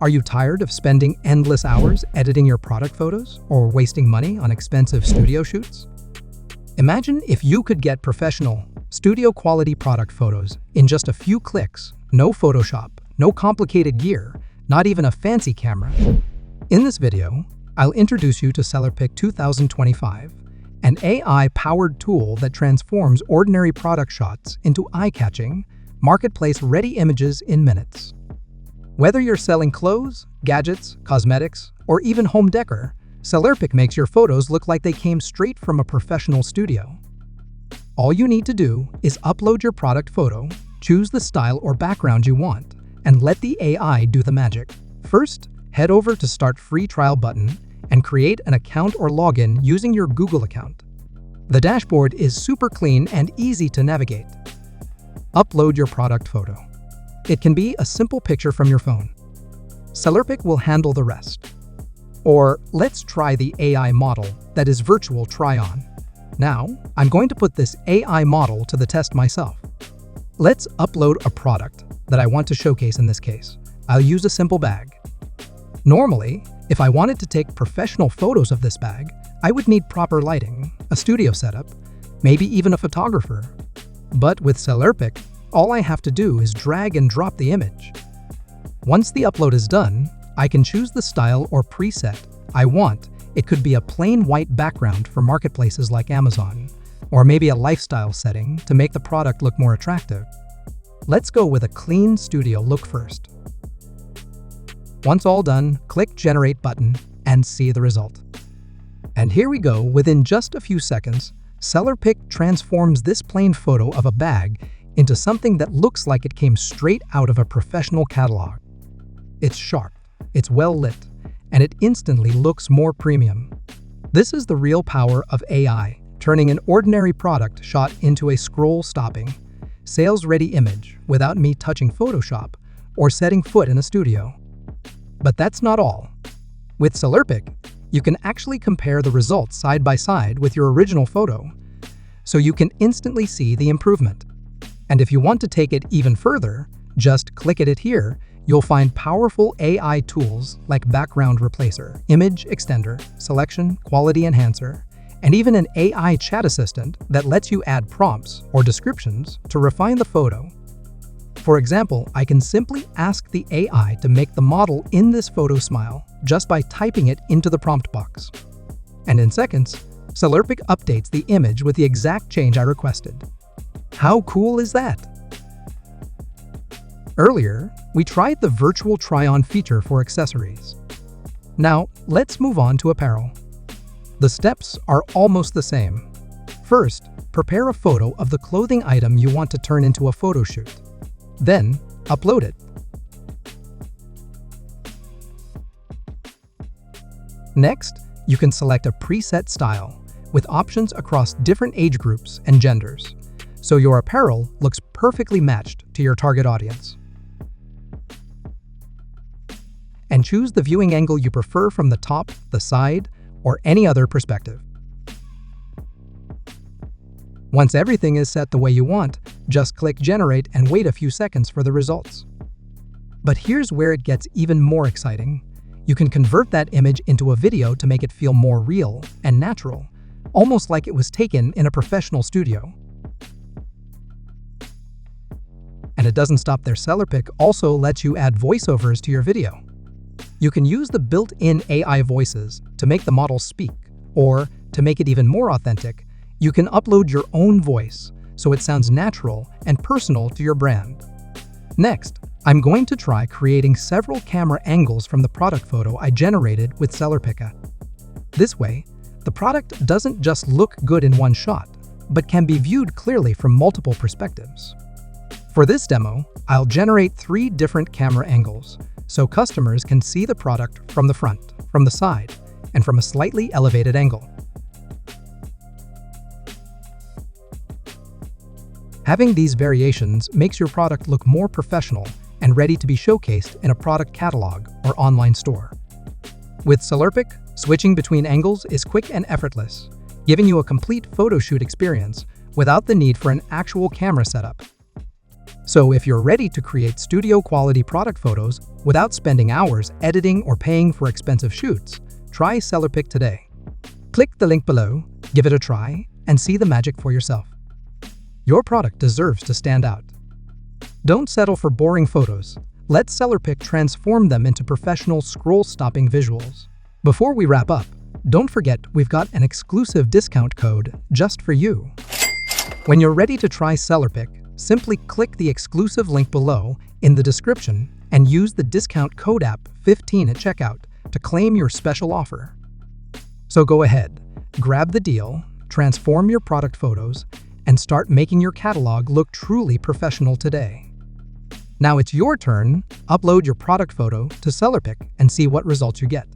Are you tired of spending endless hours editing your product photos or wasting money on expensive studio shoots? Imagine if you could get professional, studio-quality product photos in just a few clicks, no Photoshop, no complicated gear, not even a fancy camera. In this video, I'll introduce you to SellerPic 2025, an AI-powered tool that transforms ordinary product shots into eye-catching, marketplace-ready images in minutes. Whether you're selling clothes, gadgets, cosmetics, or even home decor, SellerPic makes your photos look like they came straight from a professional studio. All you need to do is upload your product photo, choose the style or background you want, and let the AI do the magic. First, head over to Start Free Trial button and create an account or login using your Google account. The dashboard is super clean and easy to navigate. Upload your product photo. It can be a simple picture from your phone. SellerPic will handle the rest. Or let's try the AI model that is virtual try-on. Now, I'm going to put this AI model to the test myself. Let's upload a product that I want to showcase in this case. I'll use a simple bag. Normally, if I wanted to take professional photos of this bag, I would need proper lighting, a studio setup, maybe even a photographer. But with SellerPic, all I have to do is drag and drop the image. Once the upload is done, I can choose the style or preset I want. It could be a plain white background for marketplaces like Amazon, or maybe a lifestyle setting to make the product look more attractive. Let's go with a clean studio look first. Once all done, click Generate button and see the result. And here we go. Within just a few seconds, SellerPic transforms this plain photo of a bag into something that looks like it came straight out of a professional catalog. It's sharp, it's well lit, and it instantly looks more premium. This is the real power of AI, turning an ordinary product shot into a scroll-stopping, sales-ready image without me touching Photoshop or setting foot in a studio. But that's not all. With SellerPic, you can actually compare the results side by side with your original photo, so you can instantly see the improvement. And if you want to take it even further, just click it here. You'll find powerful AI tools like background replacer, image extender, selection, quality enhancer, and even an AI chat assistant that lets you add prompts or descriptions to refine the photo. For example, I can simply ask the AI to make the model in this photo smile just by typing it into the prompt box. And in seconds, SellerPic updates the image with the exact change I requested. How cool is that? Earlier, we tried the virtual try-on feature for accessories. Now, let's move on to apparel. The steps are almost the same. First, prepare a photo of the clothing item you want to turn into a photo shoot. Then, upload it. Next, you can select a preset style with options across different age groups and genders, so your apparel looks perfectly matched to your target audience. And choose the viewing angle you prefer from the top, the side, or any other perspective. Once everything is set the way you want, just click Generate and wait a few seconds for the results. But here's where it gets even more exciting. You can convert that image into a video to make it feel more real and natural, almost like it was taken in a professional studio. And it doesn't stop there. SellerPic also lets you add voiceovers to your video. You can use the built-in AI voices to make the model speak, or to make it even more authentic, you can upload your own voice so it sounds natural and personal to your brand. Next, I'm going to try creating several camera angles from the product photo I generated with SellerPic. This way, the product doesn't just look good in one shot, but can be viewed clearly from multiple perspectives. For this demo, I'll generate 3 different camera angles, so customers can see the product from the front, from the side, and from a slightly elevated angle. Having these variations makes your product look more professional and ready to be showcased in a product catalog or online store. With SellerPic, switching between angles is quick and effortless, giving you a complete photo shoot experience without the need for an actual camera setup. So if you're ready to create studio-quality product photos without spending hours editing or paying for expensive shoots, try SellerPic today. Click the link below, give it a try, and see the magic for yourself. Your product deserves to stand out. Don't settle for boring photos. Let SellerPic transform them into professional scroll-stopping visuals. Before we wrap up, don't forget we've got an exclusive discount code just for you. When you're ready to try SellerPic, simply click the exclusive link below in the description and use the discount code app15 at checkout to claim your special offer. So go ahead, grab the deal, transform your product photos, and start making your catalog look truly professional today. Now it's your turn. Upload your product photo to SellerPic and see what results you get.